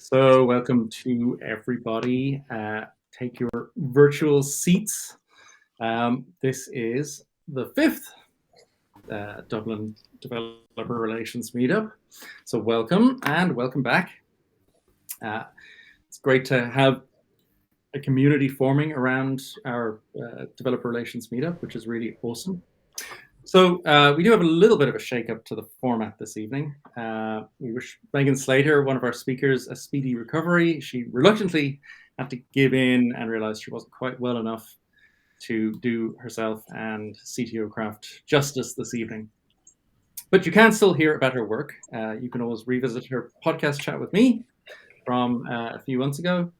So welcome to everybody. Take your virtual seats. This is the fifth Dublin Developer Relations Meetup. So welcome and welcome back. It's great to have a community forming around our Developer Relations Meetup, which is really awesome. So we do have a little bit of a shake-up to the format this evening. We wish Megan Slater, one of our speakers, a speedy recovery. She reluctantly had to give in and realized she wasn't quite well enough to do herself and CTO Craft justice this evening. But you can still hear about her work. You can always revisit her podcast chat with me from a few months ago.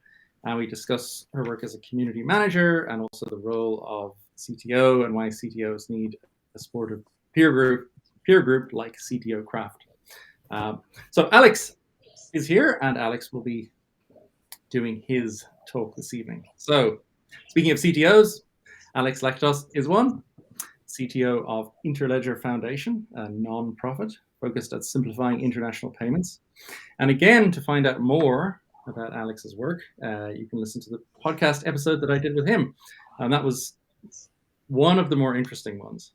And we discuss her work as a community manager and also the role of CTO and why CTOs need a supportive peer group like CTO Craft. So Alex is here, and Alex will be doing his talk this evening. So speaking of CTOs, Alex Lakatos is one, CTO of Interledger Foundation, a non-profit focused at simplifying international payments. And again, to find out more about Alex's work, you can listen to the podcast episode that I did with him. And that was one of the more interesting ones.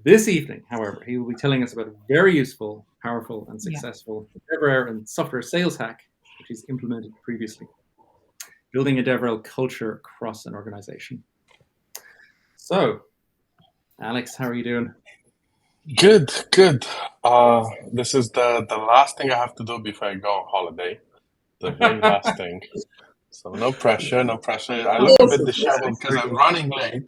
This evening, however, he will be telling us about a very useful, powerful, and successful DevRel and software sales hack, which he's implemented previously, building a DevRel culture across an organization. So, Alex, how are you doing? Good. This is the last thing I have to do before I go on holiday. The very last thing. So no pressure. I look a bit disheveled because I'm running late.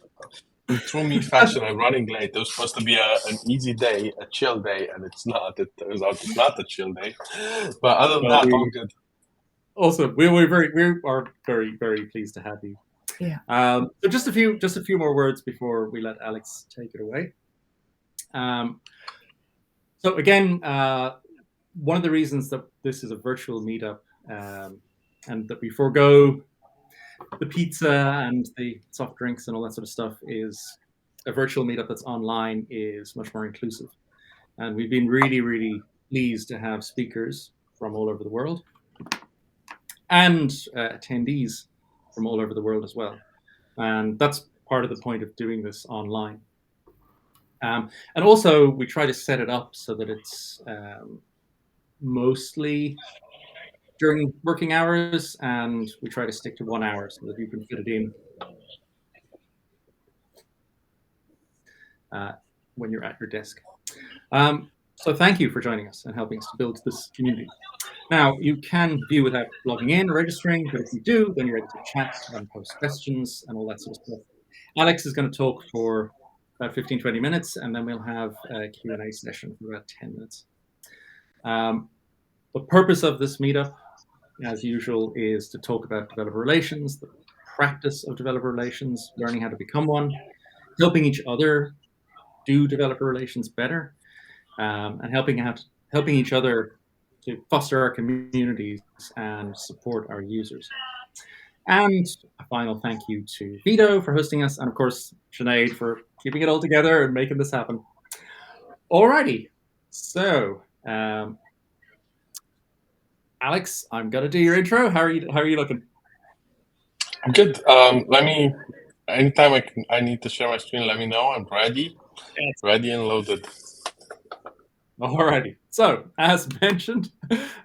In true me fashion, I'm running late. It was supposed to be an easy day, a chill day, and it's not. It turns out it's not a chill day. But other than that, all good. Awesome. We are very, very pleased to have you. Yeah. So just a few more words before we let Alex take it away. So again, one of the reasons that this is a virtual meetup and that we forego the pizza and the soft drinks and all that sort of stuff is a virtual meetup that's online is much more inclusive. And we've been really, really pleased to have speakers from all over the world and attendees from all over the world as well. And that's part of the point of doing this online. And also we try to set it up so that it's mostly during working hours, and we try to stick to 1 hour so that you can fit it in when you're at your desk. So thank you for joining us and helping us to build this community. Now, you can view without logging in or registering, but if you do, then you're able to chat and post questions and all that sort of stuff. Alex is going to talk for about 15-20 minutes, and then we'll have a Q&A session for about 10 minutes. The purpose of this meetup, as usual, is to talk about developer relations, the practice of developer relations, learning how to become one, helping each other do developer relations better, and helping each other to foster our communities and support our users. And a final thank you to Vito for hosting us, and of course, Sinead for keeping it all together and making this happen. Alrighty, so Alex, I'm gonna do your intro. How are you looking? I'm good. Anytime I need to share my screen, let me know. I'm ready. Yes. Ready and loaded. Alrighty. So, as mentioned,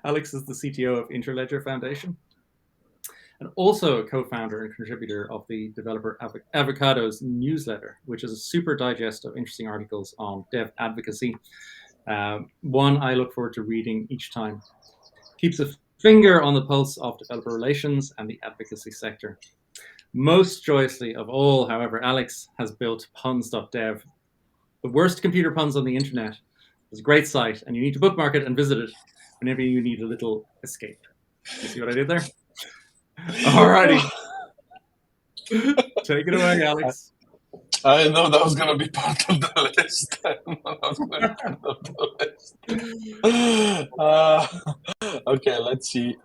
Alex is the CTO of Interledger Foundation and also a co-founder and contributor of the Developer Avocados newsletter, which is a super digest of interesting articles on dev advocacy. One I look forward to reading each time. Keeps a finger on the pulse of developer relations and the advocacy sector. Most joyously of all, however, Alex has built puns.dev, the worst computer puns on the internet. It's a great site, and you need to bookmark it and visit it whenever you need a little escape. You see what I did there? Alrighty. Take it away, Alex. I know that was gonna be part of the list. Okay, let's see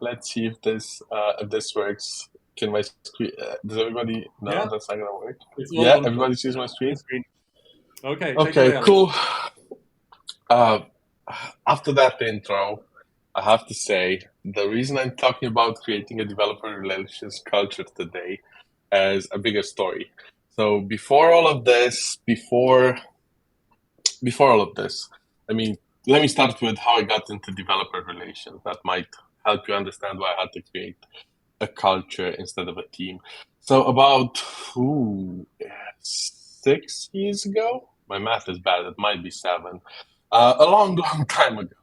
if this works. Can my screen? Does everybody? No, Yeah. That's not gonna work. Yeah, everybody sees my screen. Okay. Okay, cool. After that intro, I have to say, the reason I'm talking about creating a developer relations culture today as a bigger story. So before all of this, I mean, let me start with how I got into developer relations. That might help you understand why I had to create a culture instead of a team. So about 6 years ago, my math is bad. It might be 7. A long, long time ago,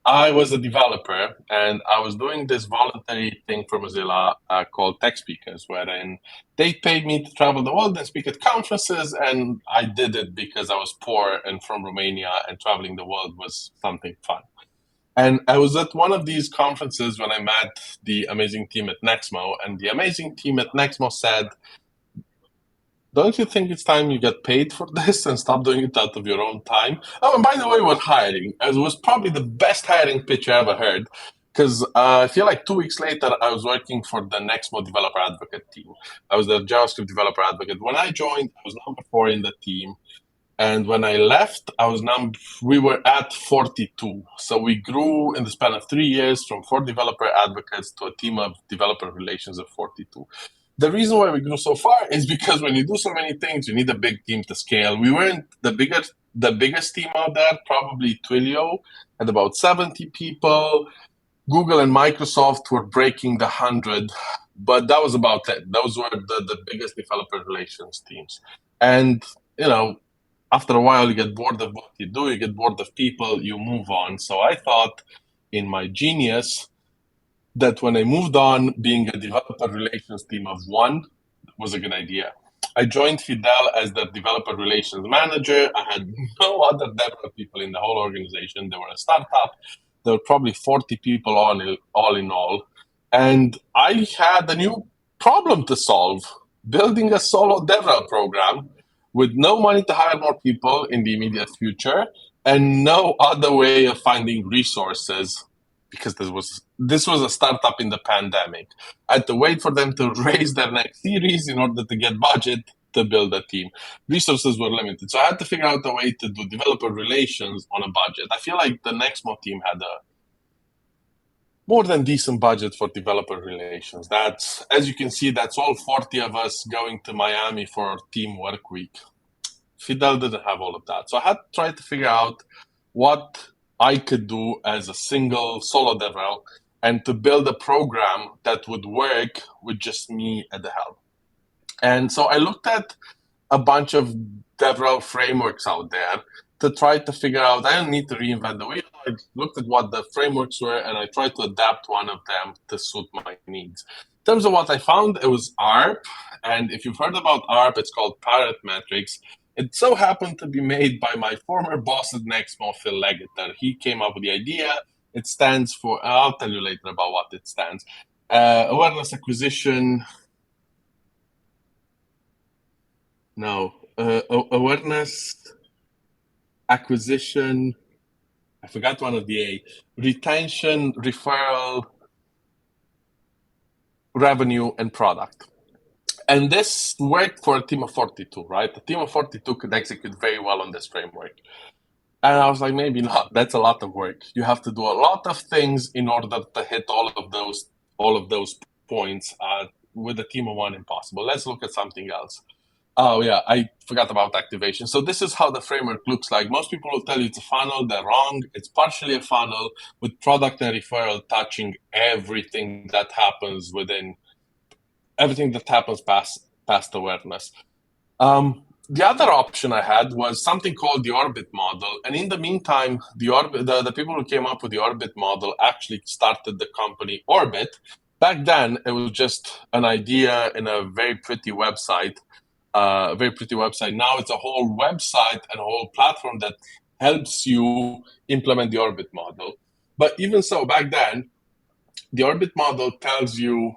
I was a developer and I was doing this voluntary thing for Mozilla called Tech Speakers, wherein they paid me to travel the world and speak at conferences. And I did it because I was poor and from Romania, and traveling the world was something fun. And I was at one of these conferences when I met the amazing team at Nexmo, and the amazing team at Nexmo said, "Don't you think it's time you get paid for this and stop doing it out of your own time?" Oh, and by the way, we're hiring. It was probably the best hiring pitch I ever heard, because I feel like 2 weeks later, I was working for the Nexmo developer advocate team. I was the JavaScript developer advocate. When I joined, I was number 4 in the team. And when I left, we were at 42. So we grew in the span of 3 years from 4 developer advocates to a team of developer relations of 42. The reason why we grew so far is because when you do so many things, you need a big team to scale. We weren't the biggest team out there, probably Twilio at about 70 people. Google and Microsoft were breaking the 100, but that was about it. Those were the biggest developer relations teams. And, after a while, you get bored of what you do, you get bored of people, you move on. So I thought in my genius that when I moved on, being a developer relations team of 1 was a good idea. I joined Fidel as the developer relations manager. I had no other DevRel people in the whole organization. They were a startup. There were probably 40 people all in all. And I had a new problem to solve, building a solo DevRel program with no money to hire more people in the immediate future and no other way of finding resources, because this was a startup in the pandemic. I had to wait for them to raise their next series in order to get budget to build a team. Resources were limited. So I had to figure out a way to do developer relations on a budget. I feel like the Nexmo team had a more than decent budget for developer relations. That's, as you can see, that's all 40 of us going to Miami for our team work week. Fidel didn't have all of that. So I had to try to figure out what I could do as a single solo DevRel and to build a program that would work with just me at the helm. And so I looked at a bunch of DevRel frameworks out there to try to figure out, I don't need to reinvent the wheel. I looked at what the frameworks were and I tried to adapt one of them to suit my needs. In terms of what I found, it was ARP. And if you've heard about ARP, it's called Parrot Metrics. It so happened to be made by my former boss at Nexmo, Phil Leggett. He came up with the idea. It stands for, I'll tell you later about what it stands. Awareness acquisition. No, awareness acquisition. I forgot one of the A. Retention, referral, revenue, and product. And this worked for a team of 42, right? A team of 42 could execute very well on this framework. And I was like, maybe not. That's a lot of work. You have to do a lot of things in order to hit all of those points. With a team of 1, impossible. Let's look at something else. Oh yeah, I forgot about activation. So this is how the framework looks like. Most people will tell you it's a funnel. They're wrong. It's partially a funnel with product and referral touching everything that happens past awareness. The other option I had was something called the orbit model. And in the meantime, the people who came up with the orbit model actually started the company Orbit. Back then, it was just an idea in a very pretty website. Now it's a whole website and a whole platform that helps you implement the orbit model. But even so, back then, the orbit model tells you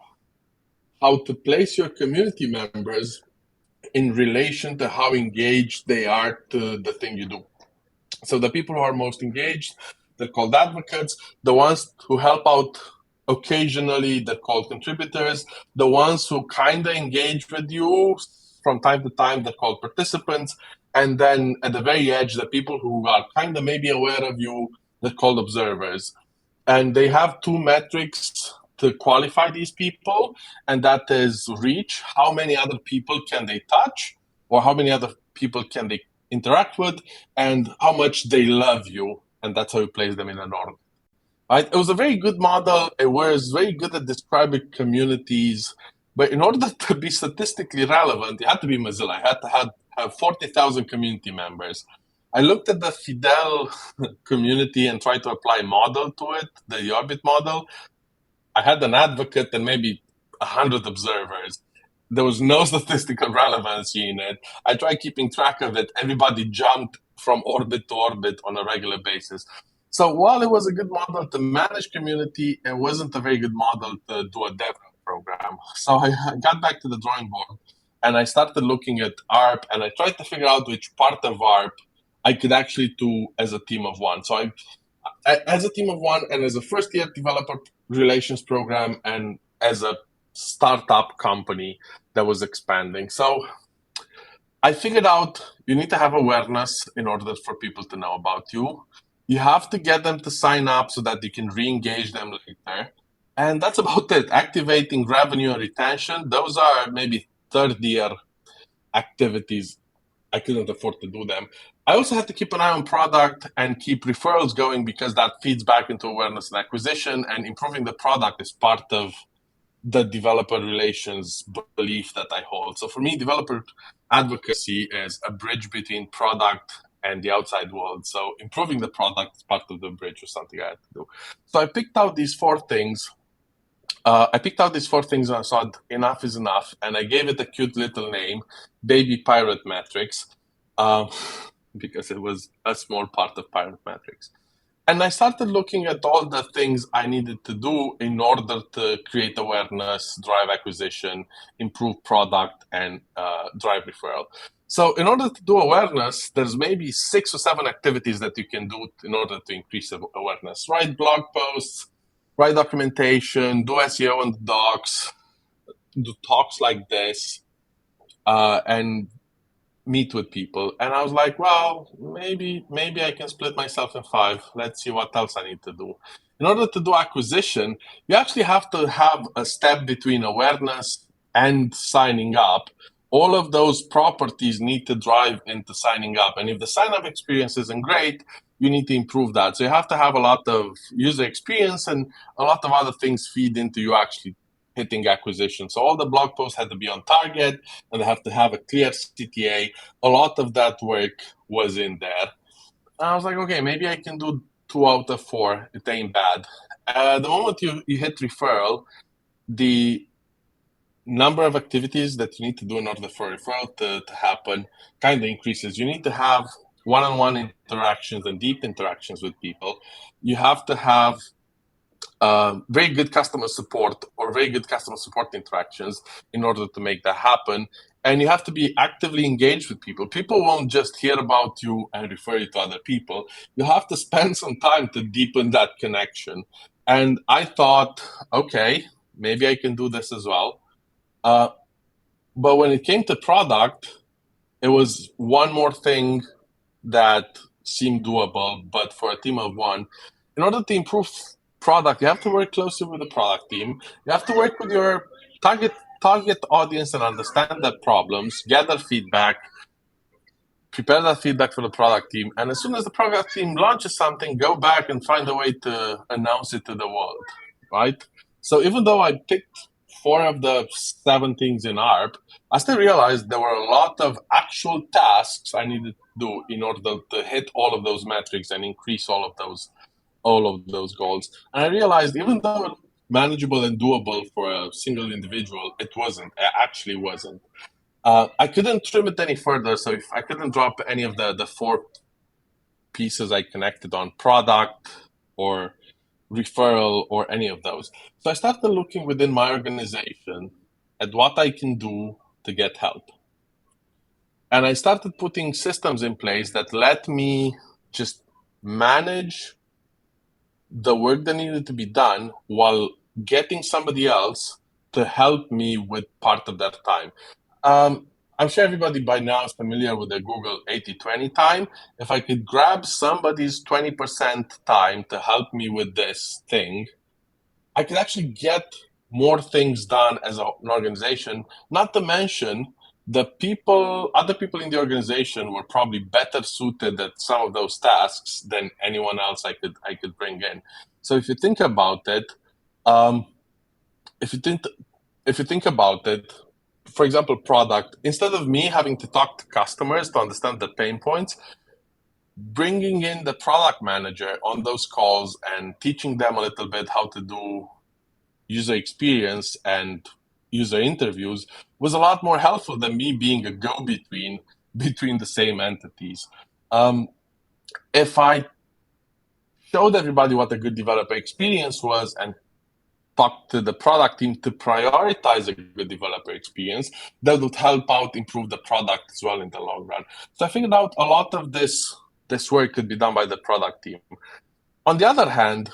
how to place your community members in relation to how engaged they are to the thing you do. So the people who are most engaged, they're called advocates. The ones who help out occasionally, they're called contributors. The ones who kind of engage with you from time to time, they're called participants. And then at the very edge, the people who are kind of maybe aware of you, they're called observers. and they have two metrics to qualify these people, and that is reach, how many other people can they touch, or how many other people can they interact with, and how much they love you, and that's how you place them in an order. Right? It was a very good model. It was very good at describing communities, but in order to be statistically relevant, it had to be Mozilla. It had to have 40,000 community members. I looked at the Fidel community and tried to apply model to it, the Orbit model. I had an advocate and maybe 100 observers. There was no statistical relevancy in it. I tried keeping track of it. Everybody jumped from orbit to orbit on a regular basis. So while it was a good model to manage community, it wasn't a very good model to do a DevRel program. So I got back to the drawing board and I started looking at ARP and I tried to figure out which part of ARP I could actually do as a team of one. So as a team of one and as a first year developer relations program and as a startup company that was expanding. So I figured out you need to have awareness in order for people to know about you. You have to get them to sign up so that you can re-engage them later. And that's about it. Activating revenue and retention, those are maybe third year activities. I couldn't afford to do them. I also had to keep an eye on product and keep referrals going because that feeds back into awareness and acquisition, and improving the product is part of the developer relations belief that I hold. So for me, developer advocacy is a bridge between product and the outside world. So improving the product is part of the bridge or something I had to do. So I picked out these four things. And I thought enough is enough. And I gave it a cute little name, Baby Pirate Metrics, because it was a small part of Pirate Metrics. And I started looking at all the things I needed to do in order to create awareness, drive acquisition, improve product, and drive referral. So in order to do awareness, there's maybe 6 or 7 activities that you can do in order to increase awareness. Write blog posts, write documentation, do SEO on the docs, do talks like this, and meet with people. And I was like, well, maybe I can split myself in 5. Let's see what else I need to do. In order to do acquisition, you actually have to have a step between awareness and signing up. All of those properties need to drive into signing up. And if the sign-up experience isn't great, you need to improve that. So you have to have a lot of user experience, and a lot of other things feed into you actually hitting acquisition. So all the blog posts had to be on target, and they have to have a clear CTA. A lot of that work was in there. And I was like, okay, maybe I can do 2 out of 4. It ain't bad. The moment you hit referral, the number of activities that you need to do in order for a referral to happen kind of increases. You need to have one-on-one interactions and deep interactions with people. You have to have very good customer support or very good customer support interactions in order to make that happen. And you have to be actively engaged with people. People won't just hear about you and refer you to other people. You have to spend some time to deepen that connection. And I thought, okay, maybe I can do this as well. But when it came to product, it was one more thing that seemed doable, but for a team of one. In order to improve product, you have to work closely with the product team. You have to work with your target audience and understand their problems, gather feedback, prepare that feedback for the product team. And as soon as the product team launches something, go back and find a way to announce it to the world, right? So even though I picked 4 of the 7 things in ARP, I still realized there were a lot of actual tasks I needed to do in order to hit all of those metrics and increase all of those goals. And I realized even though it was manageable and doable for a single individual, it actually wasn't. I couldn't trim it any further, so if I couldn't drop any of the 4 pieces I connected on, product or referral or any of those. So I started looking within my organization at what I can do to get help. And I started putting systems in place that let me just manage the work that needed to be done while getting somebody else to help me with part of that time. I'm sure everybody by now is familiar with the Google 80-20 time. If I could grab somebody's 20% time to help me with this thing, I could actually get more things done as an organization, not to mention other people in the organization were probably better suited at some of those tasks than anyone else I could bring in. So if you think about it, um, if you think about it, for example, product, instead of me having to talk to customers to understand the pain points, bringing in the product manager on those calls and teaching them a little bit how to do user experience and user interviews was a lot more helpful than me being a go-between between the same entities. If I showed everybody what a good developer experience was and talk to the product team to prioritize a good developer experience, that would help out improve the product as well in the long run. So I figured out a lot of this work could be done by the product team. On the other hand,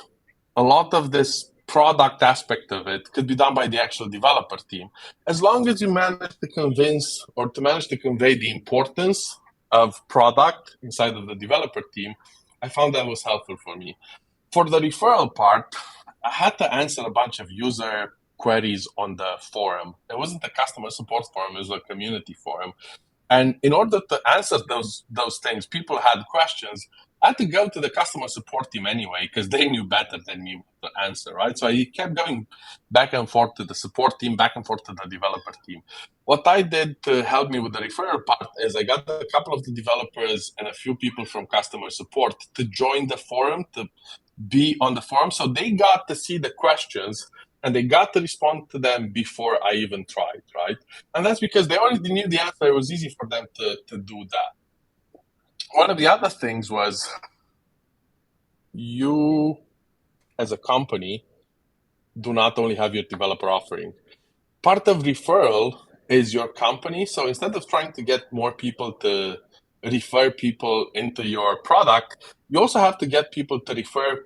a lot of this product aspect of it could be done by the actual developer team. As long as you manage to convince or to manage to convey the importance of product inside of the developer team, I found that was helpful for me. For the referral part, I had to answer a bunch of user queries on the forum. It wasn't a customer support forum, it was a community forum. And in order to answer those things, people had questions. I had to go to the customer support team anyway, because they knew better than me what to answer, right? So I kept going back and forth to the support team, back and forth to the developer team. What I did to help me with the referral part is I got a couple of the developers and a few people from customer support to join the forum, to be on the forum. So they got to see the questions and they got to respond to them before I even tried, right? And that's because they already knew the answer. It was easy for them to do that. One of the other things was you, as a company, do not only have your developer offering. Part of referral is your company. So instead of trying to get more people to refer people into your product, you also have to get people to refer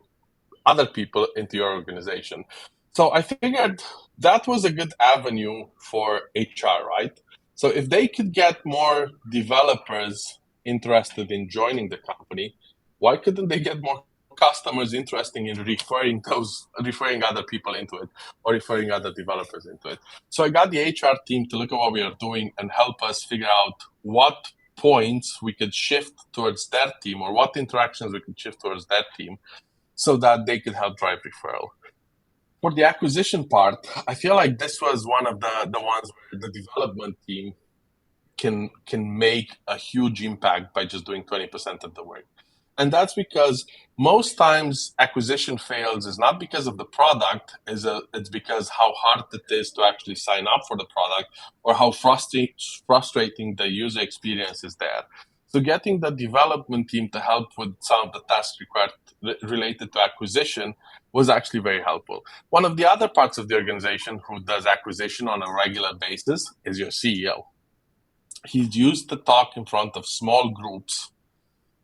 other people into your organization. So I figured that was a good avenue for HR, right? So if they could get more developers interested in joining the company, why couldn't they get more customers interested in referring other people into it or referring other developers into it? So I got the HR team to look at what we are doing and help us figure out what points we could shift towards their team or what interactions we could shift towards their team so that they could help drive referral. For the acquisition part, I feel like this was one of the ones where the development team can make a huge impact by just doing 20% of the work. And that's because most times acquisition fails is not because of the product, it's because how hard it is to actually sign up for the product or how frustrating the user experience is there. So getting the development team to help with some of the tasks required related to acquisition was actually very helpful. One of the other parts of the organization who does acquisition on a regular basis is your CEO. He's used to talk in front of small groups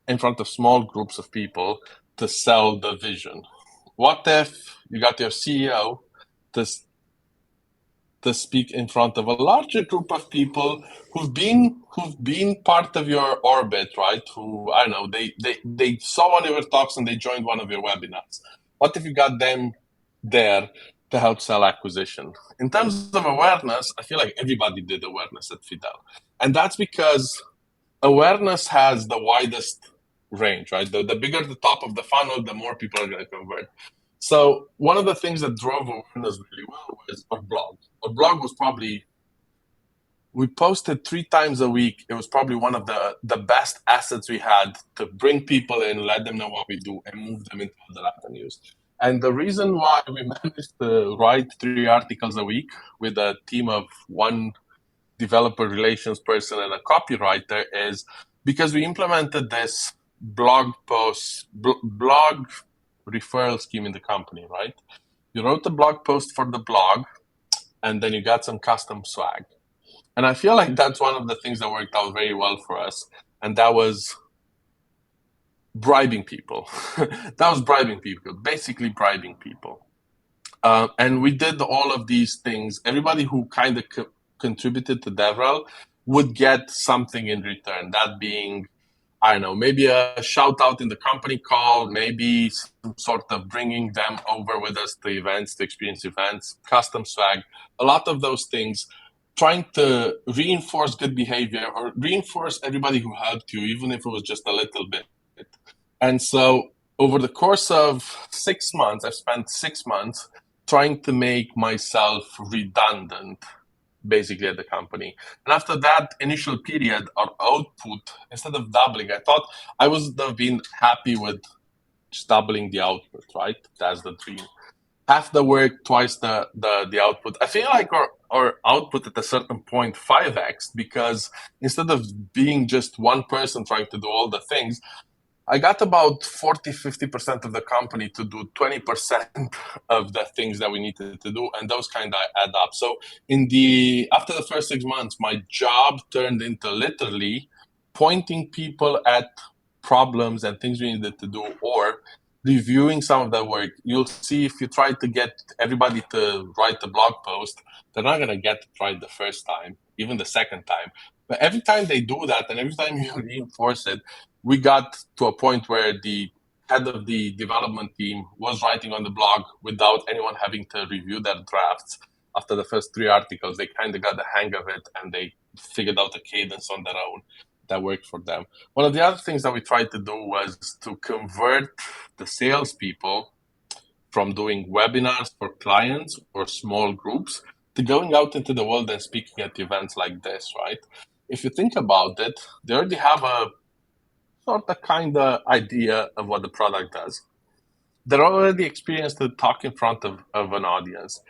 of people to sell the vision. What if you got your CEO to speak in front of a larger group of people who've been part of your orbit, right? Who, I don't know, they saw one of your talks and they joined one of your webinars. What if you got them there to help sell acquisition? In terms of awareness, I feel like everybody did awareness at Fidel. And that's because awareness has the widest range, right? The bigger the top of the funnel, the more people are going to convert. So one of the things that drove awareness really well was our blog. Our blog was probably, we posted 3 times a week. It was probably one of the best assets we had to bring people in, let them know what we do, and move them into other avenues. And the reason why we managed to write 3 articles a week with a team of 1 developer relations person and a copywriter is because we implemented this blog referral scheme in the company, right? You wrote a blog post for the blog, and then you got some custom swag. And I feel like that's one of the things that worked out very well for us. And that was bribing people. Basically bribing people. And we did all of these things. Everybody who kind of contributed to DevRel would get something in return. That being, I don't know, maybe a shout out in the company call, maybe some sort of bringing them over with us to events, to experience events, custom swag, a lot of those things, trying to reinforce good behavior or reinforce everybody who helped you, even if it was just a little bit. And so over the course of 6 months, I've spent 6 months trying to make myself redundant basically at the company. And after that initial period, our output, instead of doubling, I thought I would have been happy with just doubling the output, right? That's the dream. Half the work, twice the output. I feel like our output at a certain point 5x, because instead of being just one person trying to do all the things, I got about 40-50% of the company to do 20% of the things that we needed to do, and those kind of add up. So after the first 6 months, my job turned into literally pointing people at problems and things we needed to do, or reviewing some of the work. You'll see if you try to get everybody to write a blog post, they're not going to get it right the first time, even the second time. But every time they do that, and every time you reinforce it, we got to a point where the head of the development team was writing on the blog without anyone having to review their drafts. After the first 3 articles, they kind of got the hang of it and they figured out a cadence on their own that worked for them. One of the other things that we tried to do was to convert the salespeople from doing webinars for clients or small groups to going out into the world and speaking at events like this, right? If you think about it, they already have a sort of kind of idea of what the product does. They're already experienced to talk in front of an audience.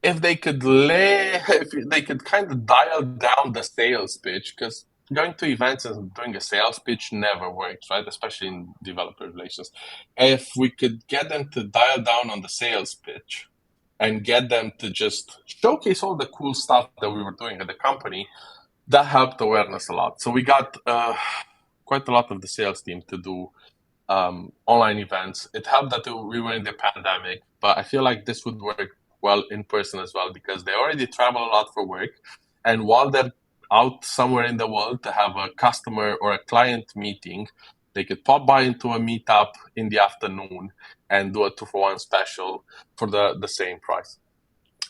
If they could kind of dial down the sales pitch, because going to events and doing a sales pitch never works, right? Especially in developer relations. If we could get them to dial down on the sales pitch and get them to just showcase all the cool stuff that we were doing at the company, that helped awareness a lot. So we got quite a lot of the sales team to do online events. It helped that we were in the pandemic, but I feel like this would work well in person as well, because they already travel a lot for work. And while they're out somewhere in the world to have a customer or a client meeting, they could pop by into a meetup in the afternoon and do a 2-for-1 special for the same price.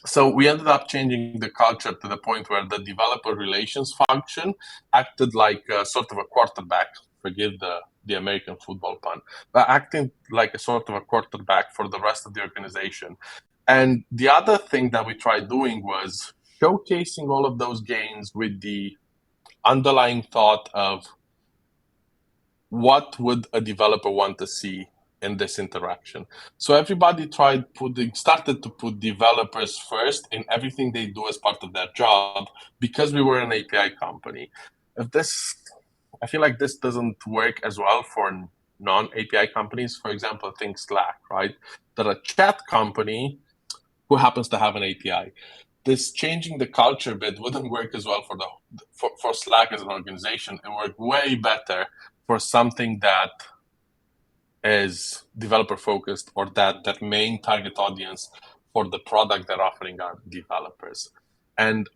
So we ended up changing the culture to the point where the developer relations function acted like a sort of a quarterback, forgive the American football pun, but acting like a sort of a quarterback for the rest of the organization. And the other thing that we tried doing was showcasing all of those gains with the underlying thought of what would a developer want to see in this interaction. So everybody started to put developers first in everything they do as part of their job, because we were an API company. I feel like this doesn't work as well for non-API companies. For example, think Slack, right? They're a chat company who happens to have an API. This changing the culture bit wouldn't work as well for Slack as an organization. It worked way better for something that is developer focused, or that main target audience for the product they're offering are developers. And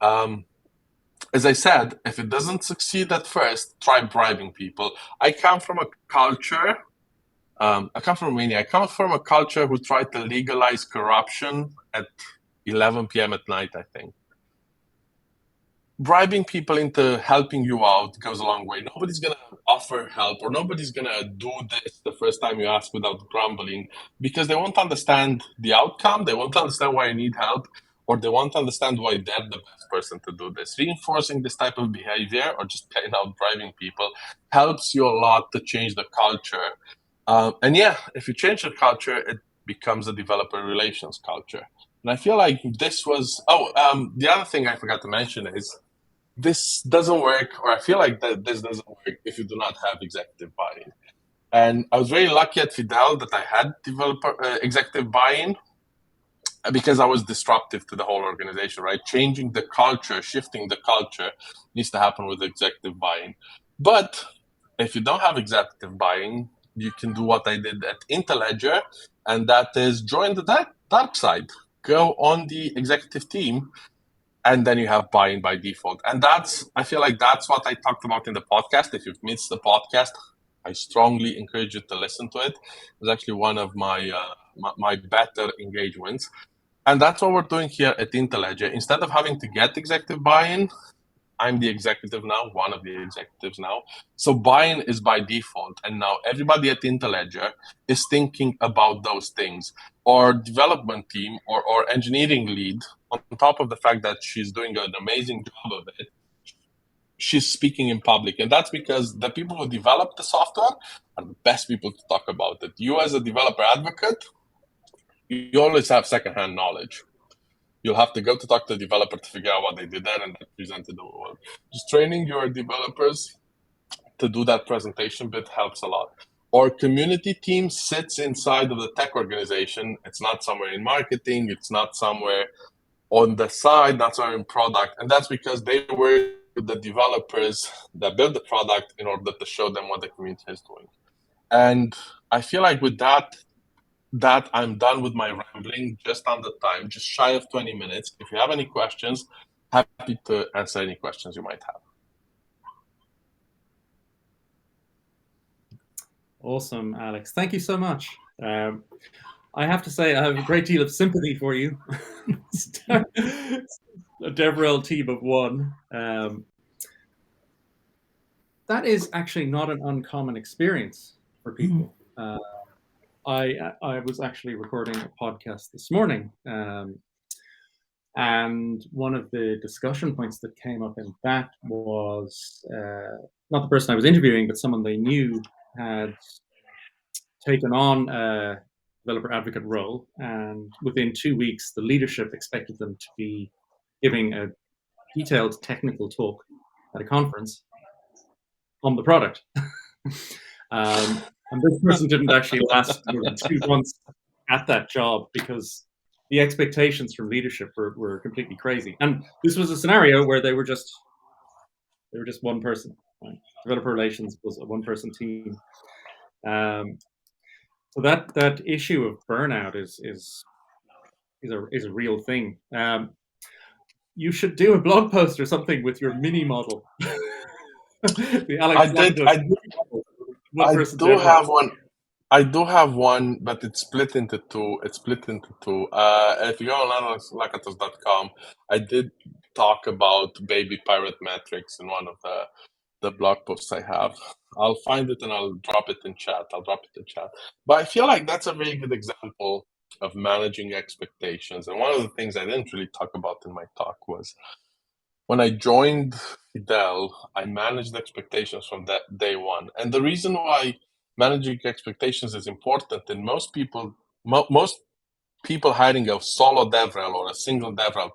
as I said, if it doesn't succeed at first, try bribing people. I come from a culture, I come from Romania. I come from a culture who tried to legalize corruption at 11 p.m. at night, I think. Bribing people into helping you out goes a long way. Nobody's going to offer help, or nobody's going to do this the first time you ask without grumbling, because they won't understand the outcome. They won't understand why you need help, or they won't understand why they're the best person to do this. Reinforcing this type of behavior, or just plain out bribing people, helps you a lot to change the culture. And yeah, if you change the culture, it becomes a developer relations culture. And I feel like this was, the other thing I forgot to mention is, this doesn't work, or I feel like that this doesn't work if you do not have executive buy-in. And I was very lucky at Fidel that I had executive buy-in, because I was disruptive to the whole organization, right? Changing the culture, shifting the culture needs to happen with executive buy-in. But if you don't have executive buy-in, you can do what I did at Interledger, and that is join the dark side. Go on the executive team and then you have buy-in by default. And I feel like that's what I talked about in the podcast. If you've missed the podcast, I strongly encourage you to listen to it. It's actually one of my better engagements. And that's what we're doing here at Interledger. Instead of having to get executive buy-in, I'm the executive now, one of the executives now. So buy-in is by default. And now everybody at Interledger is thinking about those things. Or development team or engineering lead, on top of the fact that she's doing an amazing job of it, she's speaking in public. And that's because the people who develop the software are the best people to talk about it. You as a developer advocate, you always have secondhand knowledge. You'll have to go to talk to the developer to figure out what they did there and then present it over. Just training your developers to do that presentation bit helps a lot. Our community team sits inside of the tech organization. It's not somewhere in marketing. It's not somewhere on the side, not somewhere in product. And that's because they work with the developers that build the product in order to show them what the community is doing. And I feel like with that I'm done with my rambling, just on the time, just shy of 20 minutes. If you have any questions, happy to answer any questions you might have. Awesome, Alex. Thank you so much. I have to say, I have a great deal of sympathy for you. A DevRel team of one. That is actually not an uncommon experience for people. I was actually recording a podcast this morning, and one of the discussion points that came up in that was not the person I was interviewing, but someone they knew had taken on a developer advocate role, and within 2 weeks, the leadership expected them to be giving a detailed technical talk at a conference on the product. And this person didn't actually last more than 2 months at that job because the expectations from leadership were completely crazy. And this was a scenario where they were just one person. Right? Developer relations was a one-person team. So that issue of burnout is a real thing. You should do a blog post or something with your mini model. The Alex Lakatos. I do have one, but it's split into two. If you go on alexlakatos.com, I did talk about baby pirate metrics in one of the blog posts I have. I'll find it and I'll drop it in chat. But I feel like that's a very good example of managing expectations. And one of the things I didn't really talk about in my talk was when I joined Fidel, I managed expectations from that day one. And the reason why managing expectations is important, and most people hiring a solo DevRel or a single DevRel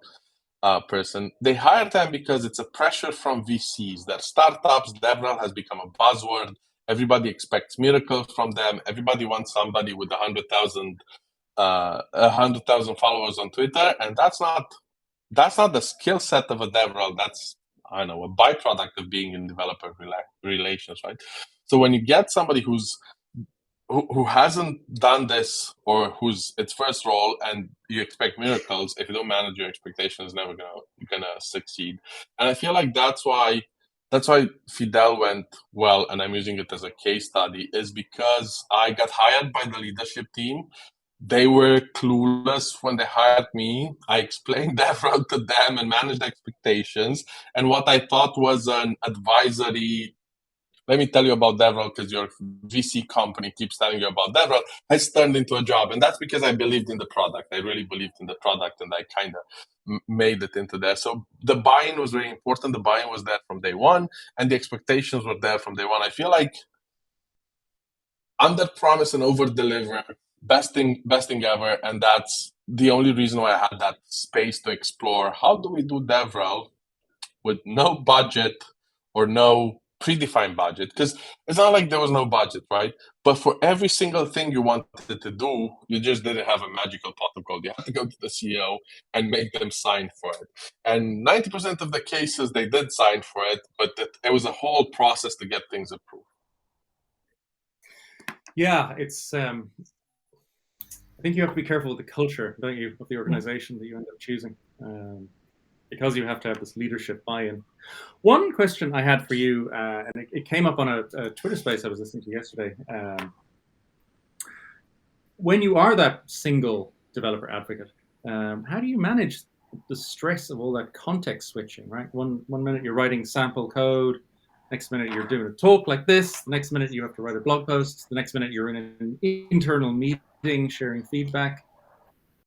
person, they hire them because it's a pressure from VCs. That startups, DevRel has become a buzzword. Everybody expects miracles from them. Everybody wants somebody with 100,000 followers on Twitter, and that's not the skill set of a DevRel. That's, I know, a byproduct of being in developer relations, right? So when you get somebody who hasn't done this or who's its first role and you expect miracles, if you don't manage your expectations, never gonna succeed. And I feel like that's why Fidel went well, and I'm using it as a case study, is because I got hired by the leadership team. They were clueless when they hired me. I explained DevRel to them and managed expectations. And what I thought was an advisory, let me tell you about DevRel because your VC company keeps telling you about DevRel, has turned into a job. And that's because I believed in the product. I really believed in the product, and I kind of made it into there. So the buy-in was very important. The buy-in was there from day one, and the expectations were there from day one. I feel like under promise and over deliver, best thing ever. And that's the only reason why I had that space to explore how do we do DevRel with no budget or no predefined budget, because it's not like there was no budget, right? But for every single thing you wanted to do, you just didn't have a magical pot of gold. You had to go to the CEO and make them sign for it. And 90% of the cases they did sign for it, but it was a whole process to get things approved. Yeah, it's. I think you have to be careful with the culture, don't you, of the organization that you end up choosing. because you have to have this leadership buy-in. One question I had for you, and it came up on a Twitter space I was listening to yesterday. When you are that single developer advocate, how do you manage the stress of all that context switching, right? One minute you're writing sample code, next minute you're doing a talk like this, the next minute you have to write a blog post, the next minute you're in an internal meeting sharing feedback.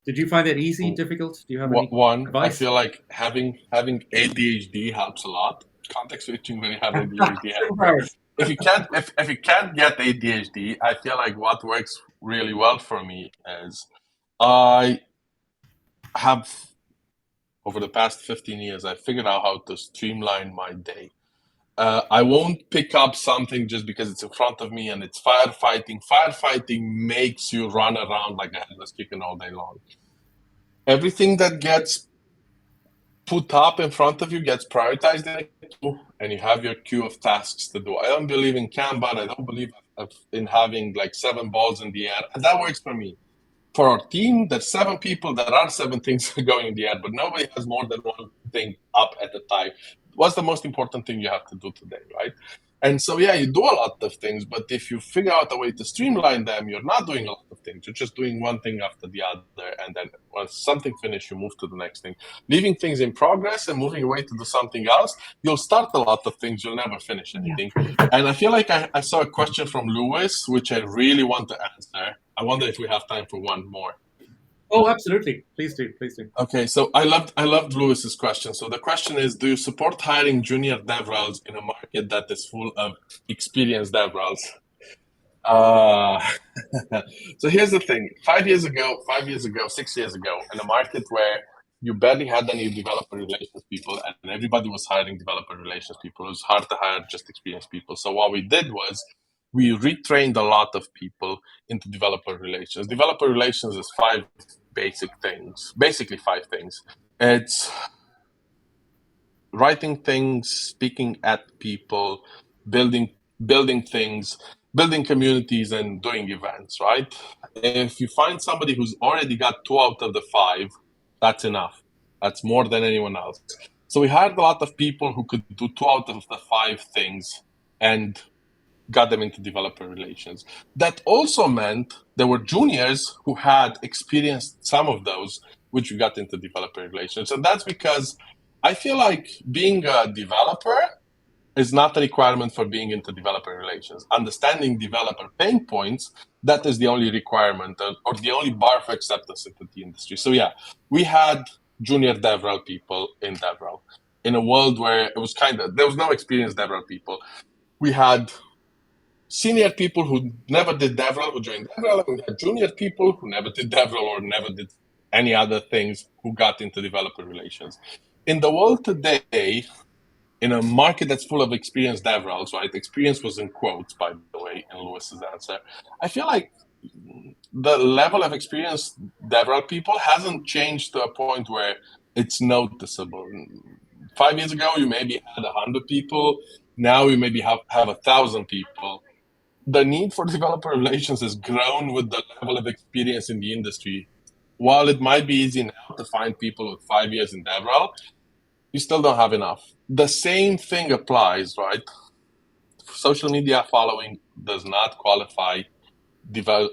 Did you find that easy, difficult? Do you have any advice? I feel like having ADHD helps a lot. Context switching when you have ADHD helps. If you can't get ADHD, I feel like what works really well for me is I have, over the past 15 years, I figured out how to streamline my day. I won't pick up something just because it's in front of me and it's firefighting. Firefighting makes you run around like a headless chicken all day long. Everything that gets put up in front of you gets prioritized in a queue, and you have your queue of tasks to do. I don't believe in Kanban. I don't believe in having like 7 balls in the air. And that works for me. For our team, there's 7 people. There are 7 things going in the air, but nobody has more than one thing up at a time. What's the most important thing you have to do today, right? And so, yeah, you do a lot of things, but if you figure out a way to streamline them, you're not doing a lot of things. You're just doing one thing after the other. And then once something finished, you move to the next thing. Leaving things in progress and moving away to do something else, you'll start a lot of things. You'll never finish anything. Yeah. And I feel like I saw a question from Lewis, which I really want to answer. I wonder if we have time for one more. Oh, absolutely. Please do. Okay, so I loved Lewis's question. So the question is, do you support hiring junior DevRels in a market that is full of experienced DevRels? So here's the thing. 6 years ago, in a market where you barely had any developer relations people and everybody was hiring developer relations people, it was hard to hire just experienced people. So what we did was we retrained a lot of people into developer relations. Developer relations is 5 basic things, basically 5 things. It's writing things, speaking at people, building things, building communities, and doing events, right? If you find somebody who's already got 2 out of the 5, that's enough. That's more than anyone else. So we hired a lot of people who could do 2 out of the 5 things and got them into developer relations. That also meant there were juniors who had experienced some of those, which we got into developer relations. And that's because I feel like being a developer is not a requirement for being into developer relations. Understanding developer pain points, that is the only requirement or the only bar for acceptance into the industry. So yeah, we had junior DevRel people in DevRel. In a world where it was there was no experienced DevRel people. We had senior people who never did DevRel, who joined DevRel, and we had junior people who never did DevRel or never did any other things who got into developer relations. In the world today, in a market that's full of experienced DevRels, right? Experience was in quotes, by the way, in Lewis's answer. I feel like the level of experienced DevRel people hasn't changed to a point where it's noticeable. 5 years ago, you maybe had 100 people. Now you maybe have 1,000 people. The need for developer relations has grown with the level of experience in the industry. While it might be easy now to find people with 5 years in DevRel, you still don't have enough. The same thing applies, right? Social media following does not qualify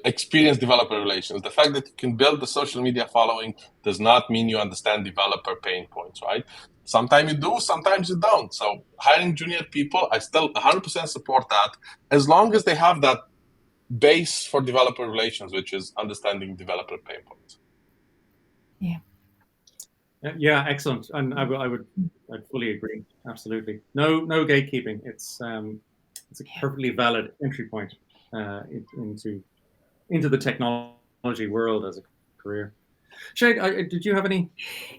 experienced developer relations. The fact that you can build the social media following does not mean you understand developer pain points, right? Sometimes you do, sometimes you don't. So hiring junior people, I still 100% support that, as long as they have that base for developer relations, which is understanding developer pain points. Yeah, excellent. And I'd fully agree. Absolutely. No gatekeeping. It's a perfectly valid entry point into the technology world as a career. Sinead, did you have any?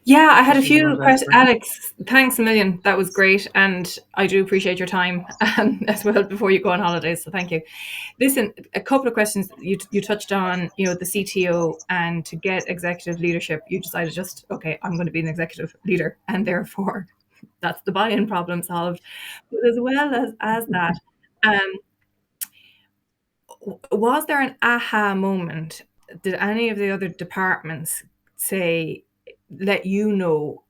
Yeah, I had a few questions. Alex, thanks a million. That was great. And I do appreciate your time as well before you go on holidays. So thank you. Listen, a couple of questions. You touched on, the CTO, and to get executive leadership, you decided okay, I'm going to be an executive leader. And therefore, that's the buy-in problem solved. But as well as that, was there an aha moment? Did any of the other departments let you know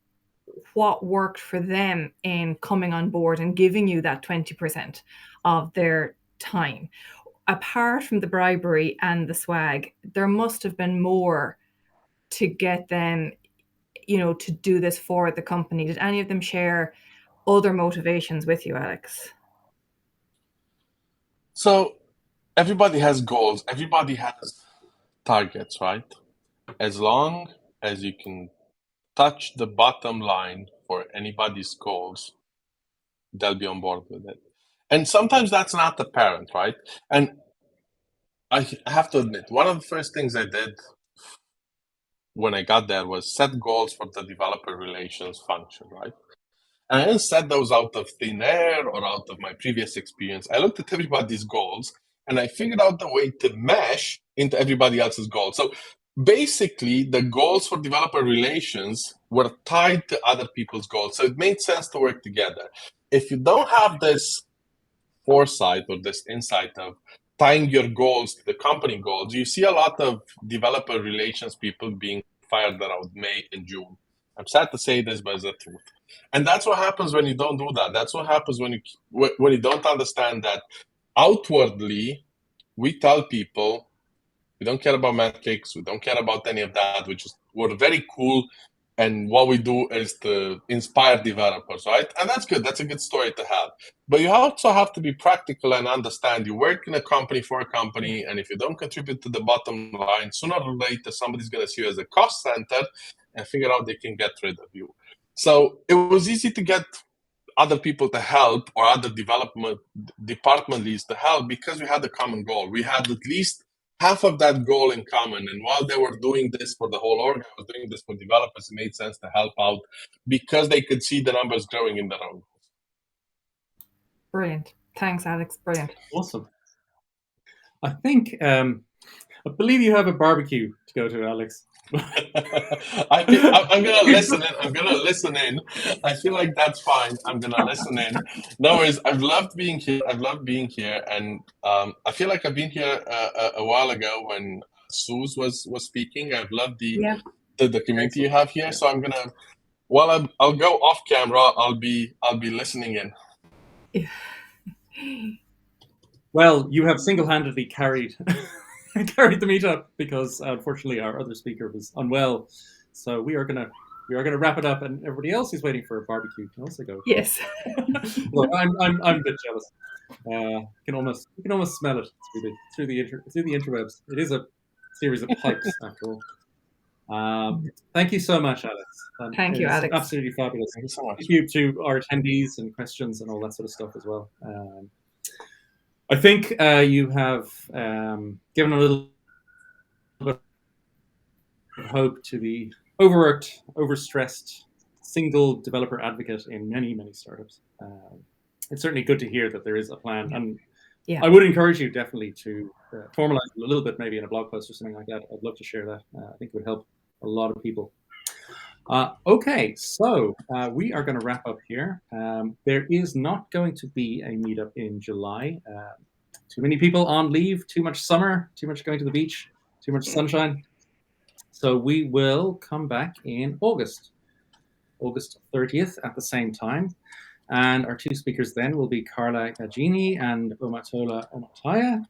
what worked for them in coming on board and giving you that 20% of their time. Apart from the bribery and the swag, there must have been more to get them, to do this for the company. Did any of them share other motivations with you, Alex? So everybody has goals. Everybody has targets, right? As long as you can touch the bottom line for anybody's goals, they'll be on board with it. And sometimes that's not apparent, right? And I have to admit, one of the first things I did when I got there was set goals for the developer relations function, right? And I didn't set those out of thin air or out of my previous experience. I looked at everybody's goals and I figured out the way to mesh into everybody else's goals. So basically, the goals for developer relations were tied to other people's goals. So it made sense to work together. If you don't have this foresight or this insight of tying your goals to the company goals, you see a lot of developer relations people being fired around May and June. I'm sad to say this, but it's the truth. And that's what happens when you don't do that. That's what happens when you don't understand that outwardly we tell people we don't care about metrics, we don't care about any of that. We're very cool, and what we do is to inspire developers, right? And that's good. That's a good story to have. But you also have to be practical and understand you work in a company for a company, and if you don't contribute to the bottom line, sooner or later somebody's going to see you as a cost center and figure out they can get rid of you. So it was easy to get other people to help or other development department leads to help because we had a common goal. We had at least half of that goal in common. And while they were doing this for the whole org, I was doing this for developers. It made sense to help out because they could see the numbers growing in their own. Brilliant. Thanks, Alex. Brilliant. Awesome. I think, I believe you have a barbecue to go to, Alex. I'm going to listen in. I'm going to listen in. I feel like that's fine. I'm going to listen in. No worries. I've loved being here. And I feel like I've been here a while ago when Suze was speaking. I've loved the community you have here. So I'm going to, while I'll go off camera, I'll be listening in. Well, you have single-handedly carried the meetup because unfortunately our other speaker was unwell. So we are gonna wrap it up, and everybody else is waiting for a barbecue can also go. Yes. Look, I'm a bit jealous. You can almost smell it through the interwebs. It is a series of pipes after all. Thank you so much, Alex. Thank you, Alex. Absolutely fabulous. Thank you so much. Thank you to our attendees and questions and all that sort of stuff as well. I think you have given a little bit of hope to the overworked, overstressed, single developer advocate in many, many startups. It's certainly good to hear that there is a plan. And I would encourage you definitely to formalize it a little bit, maybe in a blog post or something like that. I'd love to share that. I think it would help a lot of people. Okay, so we are going to wrap up here. There is not going to be a meetup in July. Too many people on leave, too much summer, too much going to the beach, too much sunshine. So we will come back in August 30th at the same time. And our two speakers then will be Carla Gagini and Omatola Omataya.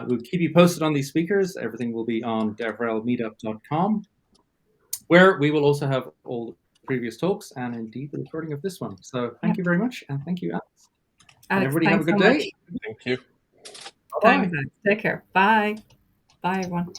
We'll keep you posted on these speakers. Everything will be on devrelmeetup.com, where we will also have all the previous talks and indeed the recording of this one. So thank you very much, and thank you, Alex. And everybody have a good day. Thank you. Thanks, Alex. Take care. Bye. Bye, everyone.